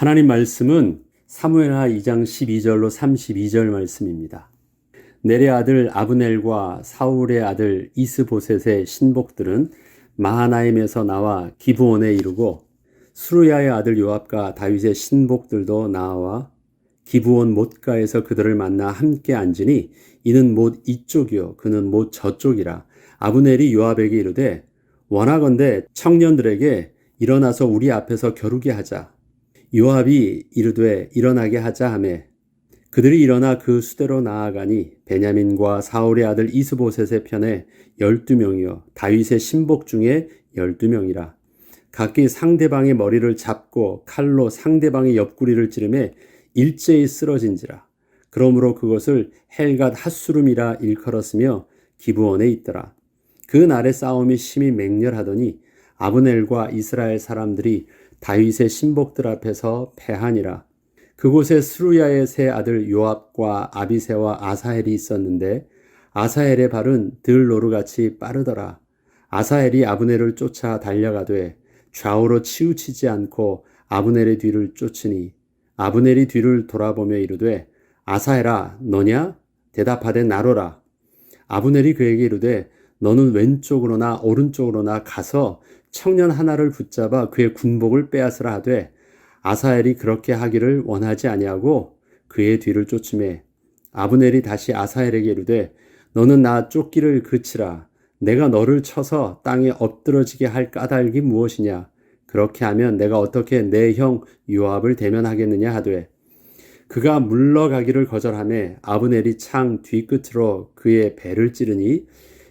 하나님 말씀은 사무엘하 2장 12절로 32절 말씀입니다. 넬의 아들 아브넬과 사울의 아들 이스보셋의 신복들은 마하나임에서 나와 기브온에 이르고 스루야의 아들 요압과 다윗의 신복들도 나와 기브온 못가에서 그들을 만나 함께 앉으니 이는 못 이쪽이요 그는 못 저쪽이라. 아브넬이 요압에게 이르되 원하건대 청년들에게 일어나서 우리 앞에서 겨루게 하자. 요압이 이르되 일어나게 하자 하매 그들이 일어나 그 수대로 나아가니 베냐민과 사울의 아들 이스보셋의 편에 12명이요 다윗의 신복 중에 12명이라. 각기 상대방의 머리를 잡고 칼로 상대방의 옆구리를 찌르매 일제히 쓰러진지라. 그러므로 그것을 헬갓 핫수름이라 일컬었으며 기브온에 있더라. 그 날의 싸움이 심히 맹렬하더니 아브넬과 이스라엘 사람들이 다윗의 신복들 앞에서 패하니라. 그곳에 스루야의 세 아들 요압과 아비새와 아사헬이 있었는데 아사헬의 발은 들노루같이 빠르더라. 아사헬이 아브넬을 쫓아 달려가되 좌우로 치우치지 않고 아브넬의 뒤를 쫓으니 아브넬이 뒤를 돌아보며 이르되 아사헬아 너냐? 대답하되 나로라. 아브넬이 그에게 이르되 너는 왼쪽으로나 오른쪽으로나 가서 청년 하나를 붙잡아 그의 군복을 빼앗으라 하되 아사헬이 그렇게 하기를 원하지 아니하고 그의 뒤를 쫓으매 아브넬이 다시 아사헬에게 이르되 너는 나 쫓기를 그치라. 내가 너를 쳐서 땅에 엎드러지게 할 까닭이 무엇이냐? 그렇게 하면 내가 어떻게 내 형 요압을 대면하겠느냐 하되 그가 물러가기를 거절하매 아브넬이 창 뒤끝으로 그의 배를 찌르니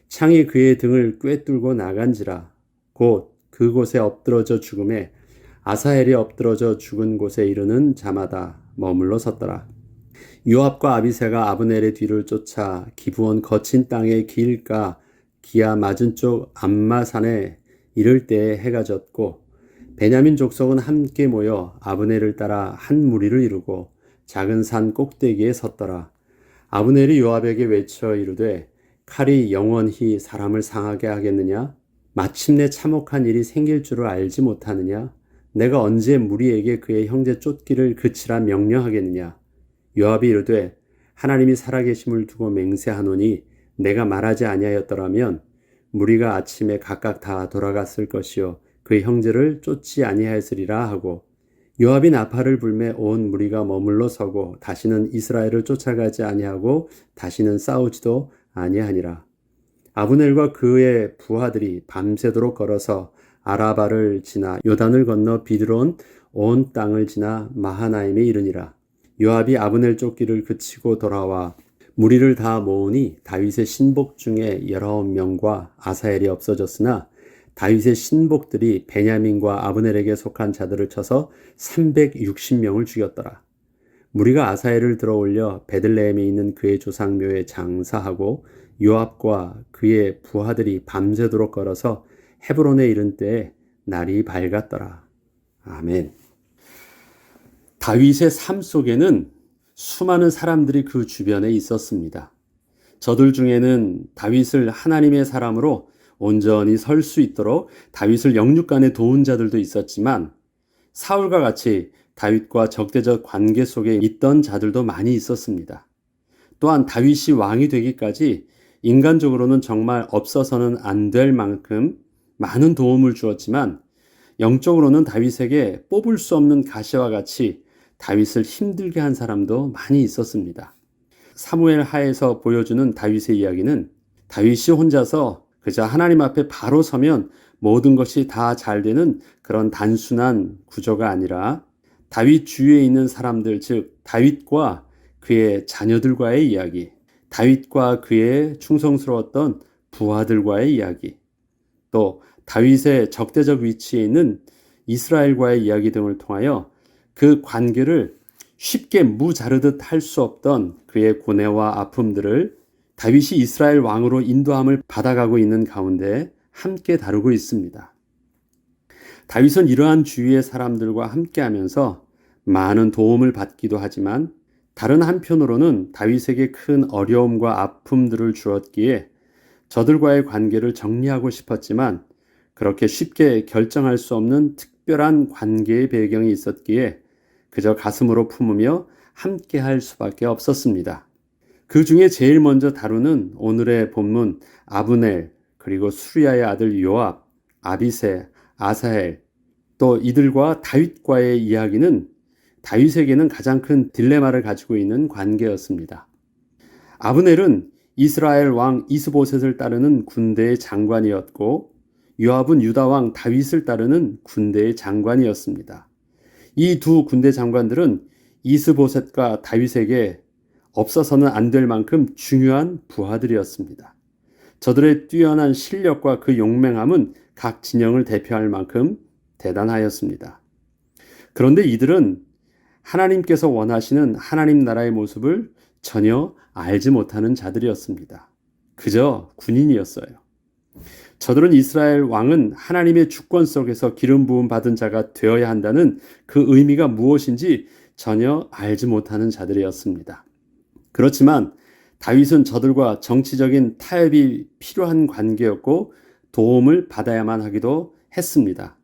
창이 그의 등을 꿰뚫고 나간지라. 곧 그곳에 엎드러져 죽음에 아사헬이 엎드러져 죽은 곳에 이르는 자마다 머물러 섰더라. 요압과 아비새가 아브넬의 뒤를 쫓아 기브온 거친 땅의 길가 기아 맞은 쪽 암마산에 이를 때에 해가 졌고 베냐민 족속은 함께 모여 아브넬을 따라 한 무리를 이루고 작은 산 꼭대기에 섰더라. 아브넬이 요압에게 외쳐 이르되 칼이 영원히 사람을 상하게 하겠느냐? 마침내 참혹한 일이 생길 줄을 알지 못하느냐? 내가 언제 무리에게 그의 형제 쫓기를 그치라 명령하겠느냐? 요압이 이르되 하나님이 살아계심을 두고 맹세하노니 내가 말하지 아니하였더라면 무리가 아침에 각각 다 돌아갔을 것이요 그의 형제를 쫓지 아니하였으리라 하고 요압이 나팔을 불매 온 무리가 머물러 서고 다시는 이스라엘을 쫓아가지 아니하고 다시는 싸우지도 아니하니라. 아브넬과 그의 부하들이 밤새도록 걸어서 아라바를 지나 요단을 건너 비드론 온 땅을 지나 마하나임에 이르니라. 요압이 아브넬 쫓기를 그치고 돌아와 무리를 다 모으니 다윗의 신복 중에 19명과 아사헬이 없어졌으나 다윗의 신복들이 베냐민과 아브넬에게 속한 자들을 쳐서 360명을 죽였더라. 무리가 아사헬을 들어올려 베들레헴에 있는 그의 조상묘에 장사하고 요압과 그의 부하들이 밤새도록 걸어서 헤브론에 이른 때에 날이 밝았더라. 아멘. 다윗의 삶 속에는 수많은 사람들이 그 주변에 있었습니다. 저들 중에는 다윗을 하나님의 사람으로 온전히 설 수 있도록 다윗을 영육간에 도운 자들도 있었지만 사울과 같이 다윗과 적대적 관계 속에 있던 자들도 많이 있었습니다. 또한 다윗이 왕이 되기까지 인간적으로는 정말 없어서는 안 될 만큼 많은 도움을 주었지만 영적으로는 다윗에게 뽑을 수 없는 가시와 같이 다윗을 힘들게 한 사람도 많이 있었습니다. 사무엘 하에서 보여주는 다윗의 이야기는 다윗이 혼자서 그저 하나님 앞에 바로 서면 모든 것이 다 잘 되는 그런 단순한 구조가 아니라 다윗 주위에 있는 사람들, 즉 다윗과 그의 자녀들과의 이야기, 다윗과 그의 충성스러웠던 부하들과의 이야기, 또 다윗의 적대적 위치에 있는 이스라엘과의 이야기 등을 통하여 그 관계를 쉽게 무자르듯 할 수 없던 그의 고뇌와 아픔들을 다윗이 이스라엘 왕으로 인도함을 받아가고 있는 가운데 함께 다루고 있습니다. 다윗은 이러한 주위의 사람들과 함께하면서 많은 도움을 받기도 하지만 다른 한편으로는 다윗에게 큰 어려움과 아픔들을 주었기에 저들과의 관계를 정리하고 싶었지만 그렇게 쉽게 결정할 수 없는 특별한 관계의 배경이 있었기에 그저 가슴으로 품으며 함께 할 수밖에 없었습니다. 그 중에 제일 먼저 다루는 오늘의 본문 아브넬, 그리고 수리아의 아들 요압, 아비새, 아사헬, 또 이들과 다윗과의 이야기는 다윗에게는 가장 큰 딜레마를 가지고 있는 관계였습니다. 아브넬은 이스라엘 왕 이스보셋을 따르는 군대의 장관이었고, 요압은 유다 왕 다윗을 따르는 군대의 장관이었습니다. 이 두 군대 장관들은 이스보셋과 다윗에게 없어서는 안 될 만큼 중요한 부하들이었습니다. 저들의 뛰어난 실력과 그 용맹함은 각 진영을 대표할 만큼 대단하였습니다. 그런데 이들은 하나님께서 원하시는 하나님 나라의 모습을 전혀 알지 못하는 자들이었습니다. 그저 군인이었어요. 저들은 이스라엘 왕은 하나님의 주권 속에서 기름 부음 받은 자가 되어야 한다는 그 의미가 무엇인지 전혀 알지 못하는 자들이었습니다. 그렇지만 다윗은 저들과 정치적인 타협이 필요한 관계였고 도움을 받아야만 하기도 했습니다.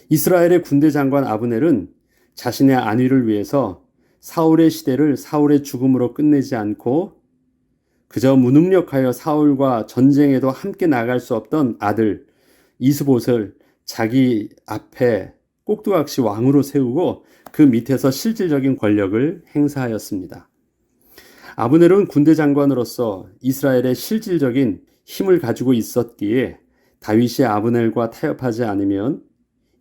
이스라엘의 군대 장관 아브넬은 자신의 안위를 위해서 사울의 시대를 사울의 죽음으로 끝내지 않고 그저 무능력하여 사울과 전쟁에도 함께 나갈 수 없던 아들 이스봇을 자기 앞에 꼭두각시 왕으로 세우고 그 밑에서 실질적인 권력을 행사하였습니다. 아브넬은 군대 장관으로서 이스라엘의 실질적인 힘을 가지고 있었기에 다윗이 아브넬과 타협하지 않으면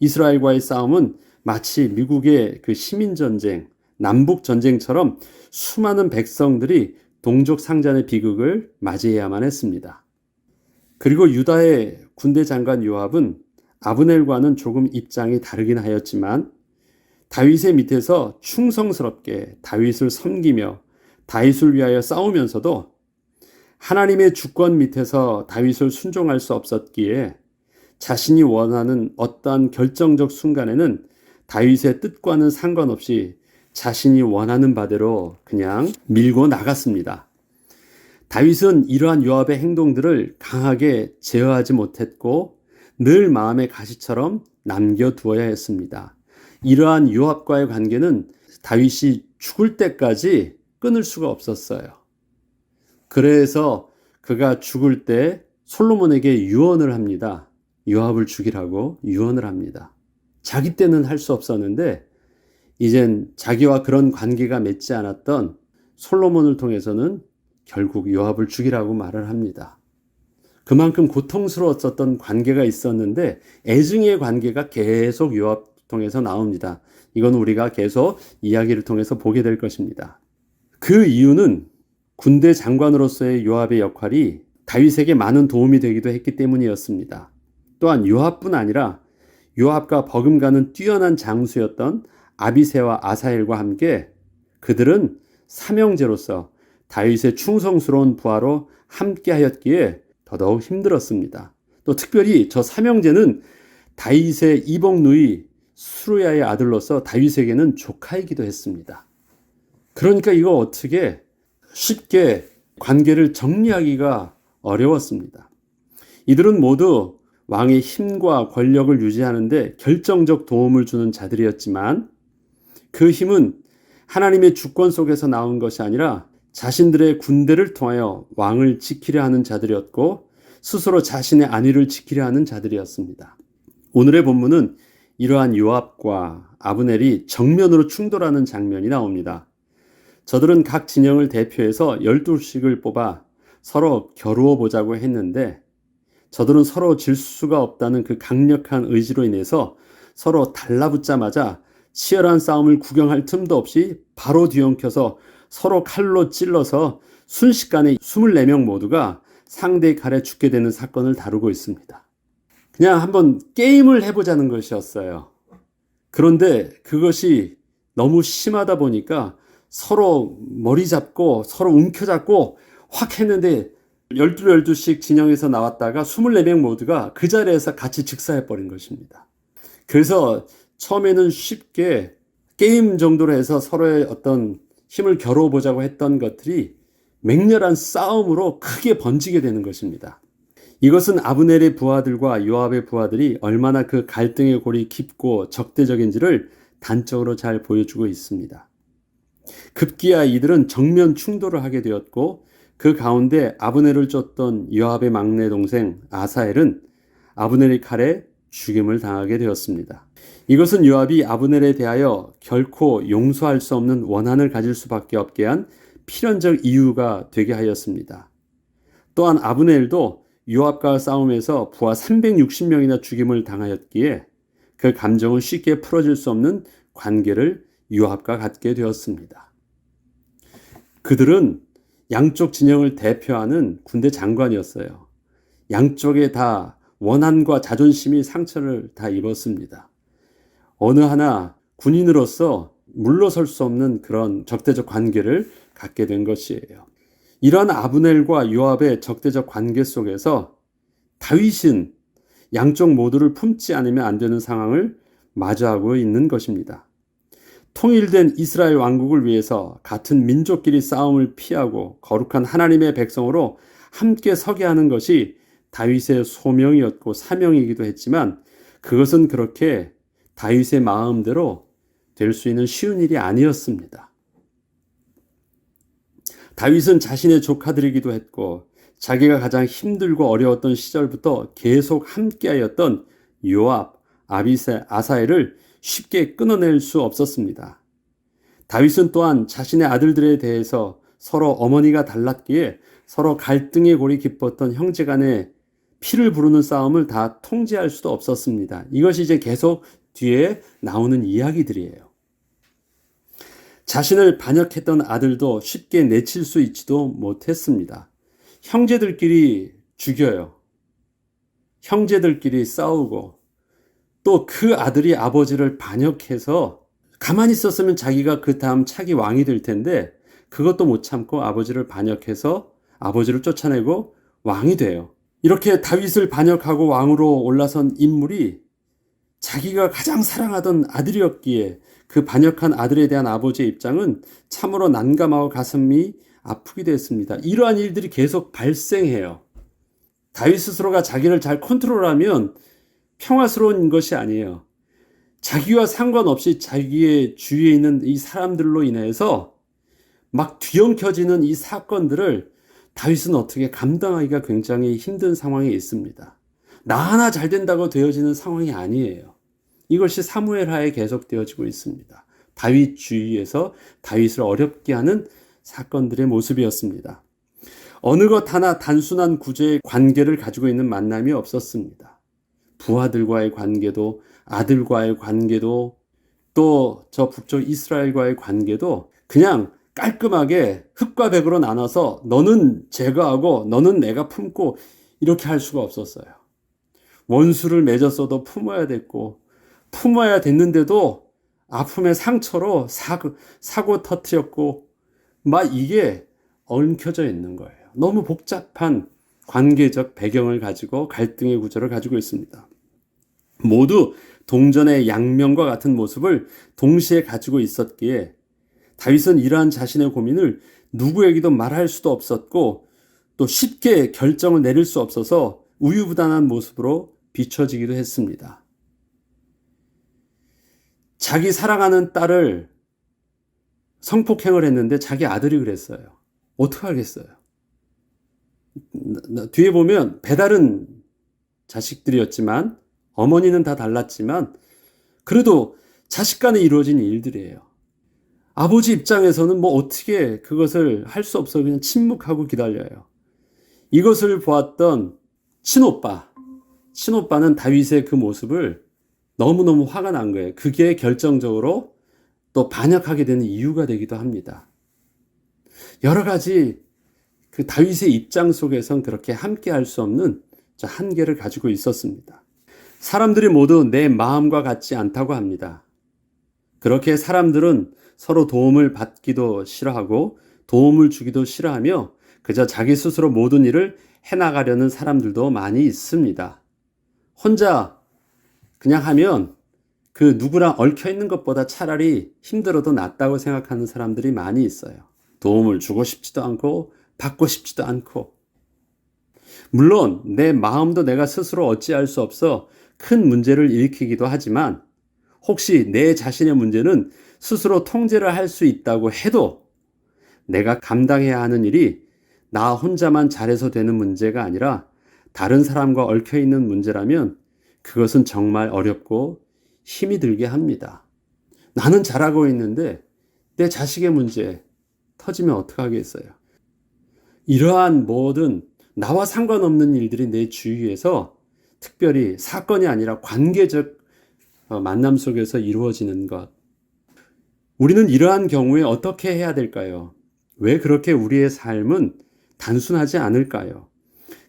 이스라엘과의 싸움은 마치 미국의 그 시민전쟁, 남북전쟁처럼 수많은 백성들이 동족 상잔의 비극을 맞이해야만 했습니다. 그리고 유다의 군대 장관 요압은 아브넬과는 조금 입장이 다르긴 하였지만 다윗의 밑에서 충성스럽게 다윗을 섬기며 다윗을 위하여 싸우면서도 하나님의 주권 밑에서 다윗을 순종할 수 없었기에 자신이 원하는 어떠한 결정적 순간에는 다윗의 뜻과는 상관없이 자신이 원하는 바대로 그냥 밀고 나갔습니다. 다윗은 이러한 요압의 행동들을 강하게 제어하지 못했고 늘 마음의 가시처럼 남겨두어야 했습니다. 이러한 요압과의 관계는 다윗이 죽을 때까지 끊을 수가 없었어요. 그래서 그가 죽을 때 솔로몬에게 유언을 합니다. 요압을 죽이라고 유언을 합니다. 자기 때는 할 수 없었는데 이젠 자기와 그런 관계가 맺지 않았던 솔로몬을 통해서는 결국 요압을 죽이라고 말을 합니다. 그만큼 고통스러웠었던 관계가 있었는데 애증의 관계가 계속 요압 통해서 나옵니다. 이건 우리가 계속 이야기를 통해서 보게 될 것입니다. 그 이유는 군대 장관으로서의 요압의 역할이 다윗에게 많은 도움이 되기도 했기 때문이었습니다. 또한 요압뿐 아니라 요압과 버금가는 뛰어난 장수였던 아비새와 아사헬과 함께 그들은 삼형제로서 다윗의 충성스러운 부하로 함께하였기에 더더욱 힘들었습니다. 또 특별히 저 삼형제는 다윗의 이복 누이 수르야의 아들로서 다윗에게는 조카이기도 했습니다. 그러니까 이거 어떻게 쉽게 관계를 정리하기가 어려웠습니다. 이들은 모두 왕의 힘과 권력을 유지하는데 결정적 도움을 주는 자들이었지만 그 힘은 하나님의 주권 속에서 나온 것이 아니라 자신들의 군대를 통하여 왕을 지키려 하는 자들이었고 스스로 자신의 안위를 지키려 하는 자들이었습니다. 오늘의 본문은 이러한 요압과 아브넬이 정면으로 충돌하는 장면이 나옵니다. 저들은 각 진영을 대표해서 12씩을 뽑아 서로 겨루어 보자고 했는데 저들은 서로 질 수가 없다는 그 강력한 의지로 인해서 서로 달라붙자마자 치열한 싸움을 구경할 틈도 없이 바로 뒤엉켜서 서로 칼로 찔러서 순식간에 24명 모두가 상대의 칼에 죽게 되는 사건을 다루고 있습니다. 그냥 한번 게임을 해보자는 것이었어요. 그런데 그것이 너무 심하다 보니까 서로 머리 잡고 서로 움켜잡고 확 했는데 12씩 진영에서 나왔다가 24명 모두가 그 자리에서 같이 즉사해버린 것입니다. 그래서 처음에는 쉽게 게임 정도로 해서 서로의 어떤 힘을 겨루어 보자고 했던 것들이 맹렬한 싸움으로 크게 번지게 되는 것입니다. 이것은 아브넬의 부하들과 요압의 부하들이 얼마나 그 갈등의 골이 깊고 적대적인지를 단적으로 잘 보여주고 있습니다. 급기야 이들은 정면 충돌을 하게 되었고 그 가운데 아브넬을 쫓던 요압의 막내 동생 아사엘은 아브넬의 칼에 죽임을 당하게 되었습니다. 이것은 요압이 아브넬에 대하여 결코 용서할 수 없는 원한을 가질 수밖에 없게 한 필연적 이유가 되게 하였습니다. 또한 아브넬도 요압과 싸움에서 부하 360명이나 죽임을 당하였기에 그 감정은 쉽게 풀어질 수 없는 관계를 요압과 갖게 되었습니다. 그들은 양쪽 진영을 대표하는 군대 장관이었어요. 양쪽에 다 원한과 자존심이 상처를 다 입었습니다. 어느 하나 군인으로서 물러설 수 없는 그런 적대적 관계를 갖게 된 것이에요. 이러한 아브넬과 요압의 적대적 관계 속에서 다윗은 양쪽 모두를 품지 않으면 안 되는 상황을 마주하고 있는 것입니다. 통일된 이스라엘 왕국을 위해서 같은 민족끼리 싸움을 피하고 거룩한 하나님의 백성으로 함께 서게 하는 것이 다윗의 소명이었고 사명이기도 했지만 그것은 그렇게 다윗의 마음대로 될 수 있는 쉬운 일이 아니었습니다. 다윗은 자신의 조카들이기도 했고 자기가 가장 힘들고 어려웠던 시절부터 계속 함께하였던 요압, 아사엘을 쉽게 끊어낼 수 없었습니다. 다윗은 또한 자신의 아들들에 대해서 서로 어머니가 달랐기에 서로 갈등의 골이 깊었던 형제 간의 피를 부르는 싸움을 다 통제할 수도 없었습니다. 이것이 이제 계속 뒤에 나오는 이야기들이에요. 자신을 반역했던 아들도 쉽게 내칠 수 있지도 못했습니다. 형제들끼리 죽여요. 형제들끼리 싸우고 또 그 아들이 아버지를 반역해서 가만히 있었으면 자기가 그 다음 차기 왕이 될 텐데 그것도 못 참고 아버지를 반역해서 아버지를 쫓아내고 왕이 돼요. 이렇게 다윗을 반역하고 왕으로 올라선 인물이 자기가 가장 사랑하던 아들이었기에 그 반역한 아들에 대한 아버지의 입장은 참으로 난감하고 가슴이 아프기도 했습니다. 이러한 일들이 계속 발생해요. 다윗 스스로가 자기를 잘 컨트롤하면 평화스러운 것이 아니에요. 자기와 상관없이 자기의 주위에 있는 이 사람들로 인해서 막 뒤엉켜지는 이 사건들을 다윗은 어떻게 감당하기가 굉장히 힘든 상황에 있습니다. 나 하나 잘 된다고 되어지는 상황이 아니에요. 이것이 사무엘하에 계속되어지고 있습니다. 다윗 주위에서 다윗을 어렵게 하는 사건들의 모습이었습니다. 어느 것 하나 단순한 구조의 관계를 가지고 있는 만남이 없었습니다. 부하들과의 관계도 아들과의 관계도 또 저 북쪽 이스라엘과의 관계도 그냥 깔끔하게 흙과 백으로 나눠서 너는 제거하고 너는 내가 품고 이렇게 할 수가 없었어요. 원수를 맺었어도 품어야 됐고 품어야 됐는데도 아픔의 상처로 사고 터뜨렸고 막 이게 얽혀져 있는 거예요. 너무 복잡한 관계적 배경을 가지고 갈등의 구조를 가지고 있습니다. 모두 동전의 양면과 같은 모습을 동시에 가지고 있었기에 다윗은 이러한 자신의 고민을 누구에게도 말할 수도 없었고 또 쉽게 결정을 내릴 수 없어서 우유부단한 모습으로 비춰지기도 했습니다. 자기 사랑하는 딸을 성폭행을 했는데 자기 아들이 그랬어요. 어떻게 하겠어요? 뒤에 보면 배다른 자식들이었지만 어머니는 다 달랐지만 그래도 자식 간에 이루어진 일들이에요. 아버지 입장에서는 뭐 어떻게 그것을 할 수 없어 그냥 침묵하고 기다려요. 이것을 보았던 친오빠는 다윗의 그 모습을 너무너무 화가 난 거예요. 그게 결정적으로 또 반역하게 되는 이유가 되기도 합니다. 여러 가지 그 다윗의 입장 속에선 그렇게 함께 할 수 없는 저 한계를 가지고 있었습니다. 사람들이 모두 내 마음과 같지 않다고 합니다. 그렇게 사람들은 서로 도움을 받기도 싫어하고 도움을 주기도 싫어하며 그저 자기 스스로 모든 일을 해나가려는 사람들도 많이 있습니다. 혼자 그냥 하면 그 누구랑 얽혀 있는 것보다 차라리 힘들어도 낫다고 생각하는 사람들이 많이 있어요. 도움을 주고 싶지도 않고 받고 싶지도 않고. 물론 내 마음도 내가 스스로 어찌할 수 없어 큰 문제를 일으키기도 하지만 혹시 내 자신의 문제는 스스로 통제를 할 수 있다고 해도 내가 감당해야 하는 일이 나 혼자만 잘해서 되는 문제가 아니라 다른 사람과 얽혀 있는 문제라면 그것은 정말 어렵고 힘이 들게 합니다. 나는 잘하고 있는데 내 자식의 문제 터지면 어떡하겠어요? 이러한 모든 나와 상관없는 일들이 내 주위에서 특별히 사건이 아니라 관계적 만남 속에서 이루어지는 것. 우리는 이러한 경우에 어떻게 해야 될까요? 왜 그렇게 우리의 삶은 단순하지 않을까요?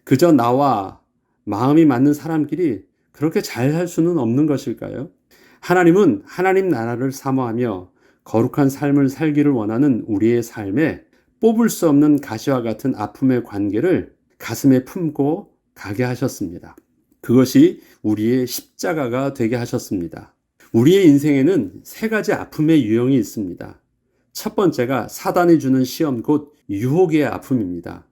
그저 나와 마음이 맞는 사람끼리 그렇게 잘 살 수는 없는 것일까요? 하나님은 하나님 나라를 사모하며 거룩한 삶을 살기를 원하는 우리의 삶에 뽑을 수 없는 가시와 같은 아픔의 관계를 가슴에 품고 가게 하셨습니다. 그것이 우리의 십자가가 되게 하셨습니다. 우리의 인생에는 세 가지 아픔의 유형이 있습니다. 첫 번째가 사단이 주는 시험, 곧 유혹의 아픔입니다.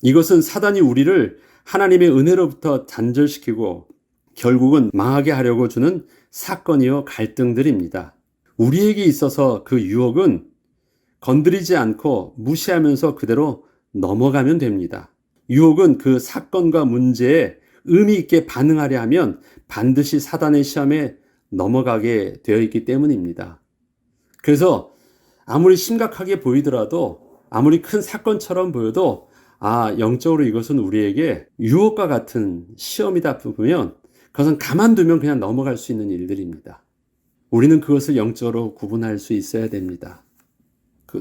이것은 사단이 우리를 하나님의 은혜로부터 단절시키고 결국은 망하게 하려고 주는 사건이요 갈등들입니다. 우리에게 있어서 그 유혹은 건드리지 않고 무시하면서 그대로 넘어가면 됩니다. 유혹은 그 사건과 문제에 의미 있게 반응하려 하면 반드시 사단의 시험에 넘어가게 되어 있기 때문입니다. 그래서 아무리 심각하게 보이더라도, 아무리 큰 사건처럼 보여도 영적으로 이것은 우리에게 유혹과 같은 시험이다 보면 그것은 가만두면 그냥 넘어갈 수 있는 일들입니다. 우리는 그것을 영적으로 구분할 수 있어야 됩니다.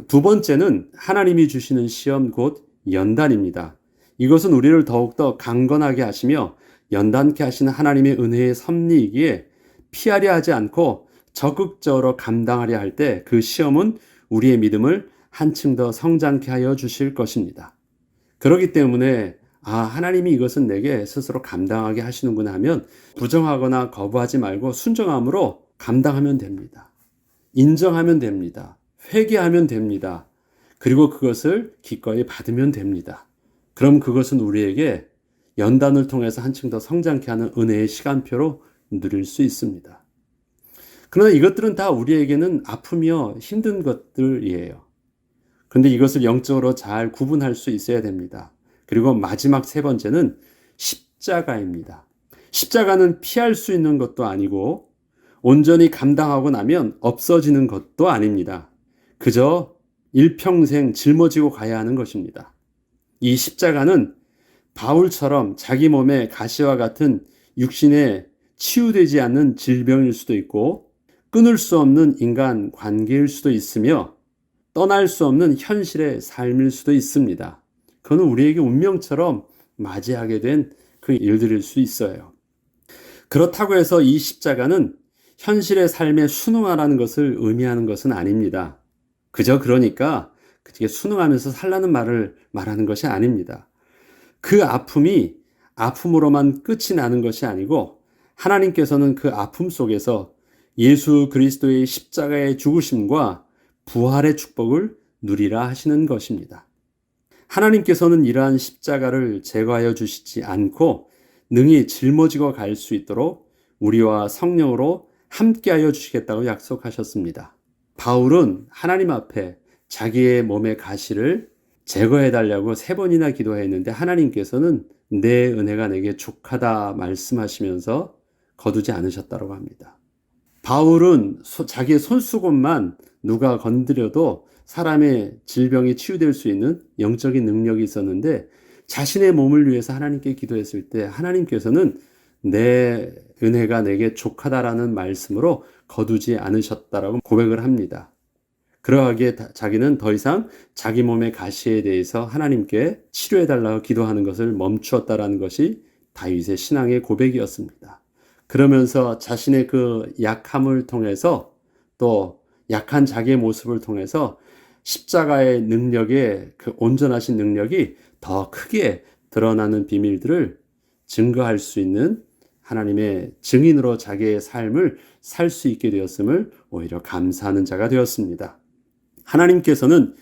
두 번째는 하나님이 주시는 시험, 곧 연단입니다. 이것은 우리를 더욱더 강건하게 하시며 연단케 하시는 하나님의 은혜의 섭리이기에 피하려 하지 않고 적극적으로 감당하려 할 때 그 시험은 우리의 믿음을 한층 더 성장케 하여 주실 것입니다. 그렇기 때문에 하나님이 이것은 내게 스스로 감당하게 하시는구나 하면 부정하거나 거부하지 말고 순종함으로 감당하면 됩니다. 인정하면 됩니다. 회개하면 됩니다. 그리고 그것을 기꺼이 받으면 됩니다. 그럼 그것은 우리에게 연단을 통해서 한층 더 성장케 하는 은혜의 시간표로 누릴 수 있습니다. 그러나 이것들은 다 우리에게는 아프며 힘든 것들이에요. 그런데 이것을 영적으로 잘 구분할 수 있어야 됩니다. 그리고 마지막 세 번째는 십자가입니다. 십자가는 피할 수 있는 것도 아니고 온전히 감당하고 나면 없어지는 것도 아닙니다. 그저 일평생 짊어지고 가야 하는 것입니다. 이 십자가는 바울처럼 자기 몸에 가시와 같은 육신에 치유되지 않는 질병일 수도 있고 끊을 수 없는 인간 관계일 수도 있으며 떠날 수 없는 현실의 삶일 수도 있습니다. 그건 우리에게 운명처럼 맞이하게 된 그 일들일 수 있어요. 그렇다고 해서 이 십자가는 현실의 삶에 순응하라는 것을 의미하는 것은 아닙니다. 그저 그러니까 순응하면서 살라는 말을 말하는 것이 아닙니다. 그 아픔이 아픔으로만 끝이 나는 것이 아니고 하나님께서는 그 아픔 속에서 예수 그리스도의 십자가의 죽으심과 부활의 축복을 누리라 하시는 것입니다. 하나님께서는 이러한 십자가를 제거하여 주시지 않고 능히 짊어지고 갈 수 있도록 우리와 성령으로 함께하여 주시겠다고 약속하셨습니다. 바울은 하나님 앞에 자기의 몸의 가시를 제거해달라고 3번이나 기도했는데 하나님께서는 내 은혜가 내게 족하다 말씀하시면서 거두지 않으셨다고 합니다. 바울은 자기의 손수건만 누가 건드려도 사람의 질병이 치유될 수 있는 영적인 능력이 있었는데 자신의 몸을 위해서 하나님께 기도했을 때 하나님께서는 내 은혜가 내게 족하다라는 말씀으로 거두지 않으셨다라고 고백을 합니다. 그러하기에 자기는 더 이상 자기 몸의 가시에 대해서 하나님께 치료해달라고 기도하는 것을 멈추었다라는 것이 다윗의 신앙의 고백이었습니다. 그러면서 자신의 그 약함을 통해서 또 약한 자기의 모습을 통해서 십자가의 능력의 그 온전하신 능력이 더 크게 드러나는 비밀들을 증거할 수 있는 하나님의 증인으로 자기의 삶을 살 수 있게 되었음을 오히려 감사하는 자가 되었습니다. 하나님께서는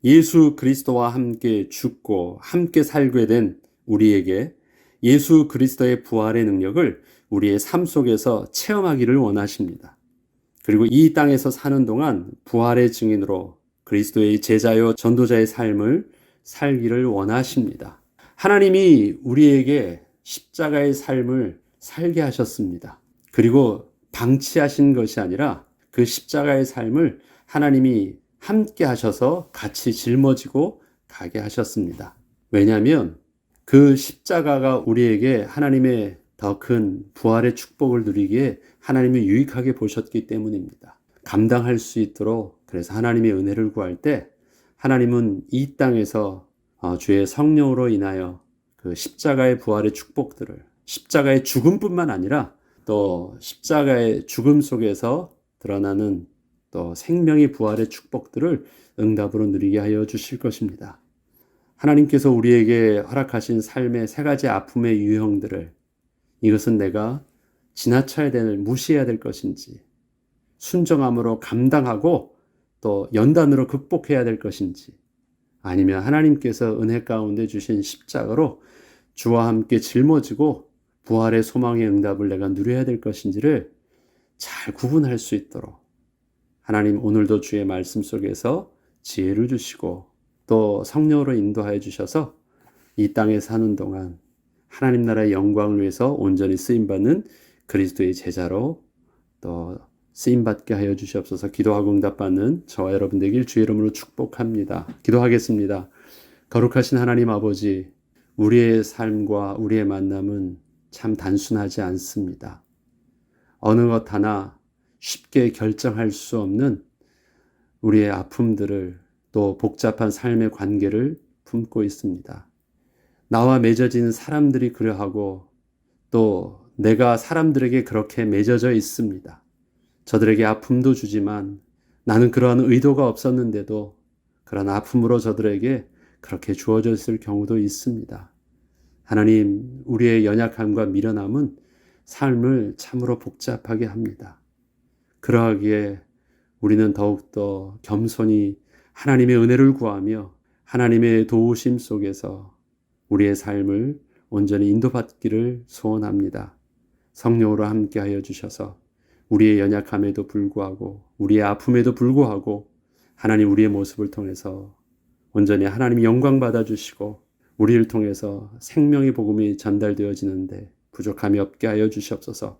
예수 그리스도와 함께 죽고 함께 살게 된 우리에게 예수 그리스도의 부활의 능력을 우리의 삶 속에서 체험하기를 원하십니다. 그리고 이 땅에서 사는 동안 부활의 증인으로 그리스도의 제자요 전도자의 삶을 살기를 원하십니다. 하나님이 우리에게 십자가의 삶을 살게 하셨습니다. 그리고 방치하신 것이 아니라 그 십자가의 삶을 하나님이 함께 하셔서 같이 짊어지고 가게 하셨습니다. 왜냐하면 그 십자가가 우리에게 하나님의 더 큰 부활의 축복을 누리기에 하나님이 유익하게 보셨기 때문입니다. 감당할 수 있도록 그래서 하나님의 은혜를 구할 때 하나님은 이 땅에서 주의 성령으로 인하여 그 십자가의 부활의 축복들을 십자가의 죽음뿐만 아니라 또 십자가의 죽음 속에서 드러나는 또 생명의 부활의 축복들을 응답으로 누리게 하여 주실 것입니다. 하나님께서 우리에게 허락하신 삶의 세 가지 아픔의 유형들을 이것은 내가 지나쳐야 될, 무시해야 될 것인지 순정함으로 감당하고 또 연단으로 극복해야 될 것인지 아니면 하나님께서 은혜 가운데 주신 십자가로 주와 함께 짊어지고 부활의 소망의 응답을 내가 누려야 될 것인지를 잘 구분할 수 있도록 하나님 오늘도 주의 말씀 속에서 지혜를 주시고 또 성령으로 인도하여 주셔서 이 땅에 사는 동안 하나님 나라의 영광을 위해서 온전히 쓰임받는 그리스도의 제자로 또 쓰임받게 하여 주시옵소서. 기도하고 응답받는 저와 여러분 되길 주의 이름으로 축복합니다. 기도하겠습니다. 거룩하신 하나님 아버지, 우리의 삶과 우리의 만남은 참 단순하지 않습니다. 어느 것 하나 쉽게 결정할 수 없는 우리의 아픔들을 또 복잡한 삶의 관계를 품고 있습니다. 나와 맺어진 사람들이 그러하고 또 내가 사람들에게 그렇게 맺어져 있습니다. 저들에게 아픔도 주지만 나는 그러한 의도가 없었는데도 그런 아픔으로 저들에게 그렇게 주어져 있을 경우도 있습니다. 하나님, 우리의 연약함과 미련함은 삶을 참으로 복잡하게 합니다. 그러하기에 우리는 더욱더 겸손히 하나님의 은혜를 구하며 하나님의 도우심 속에서 우리의 삶을 온전히 인도받기를 소원합니다. 성령으로 함께하여 주셔서 우리의 연약함에도 불구하고 우리의 아픔에도 불구하고 하나님 우리의 모습을 통해서 온전히 하나님이 영광 받아주시고 우리를 통해서 생명의 복음이 전달되어지는데 부족함이 없게 하여 주시옵소서.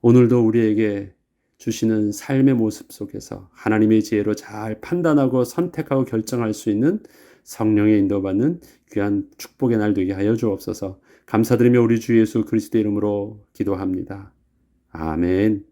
오늘도 우리에게 주시는 삶의 모습 속에서 하나님의 지혜로 잘 판단하고 선택하고 결정할 수 있는 성령의 인도받는 귀한 축복의 날 되게 하여 주옵소서. 감사드리며 우리 주 예수 그리스도의 이름으로 기도합니다. 아멘.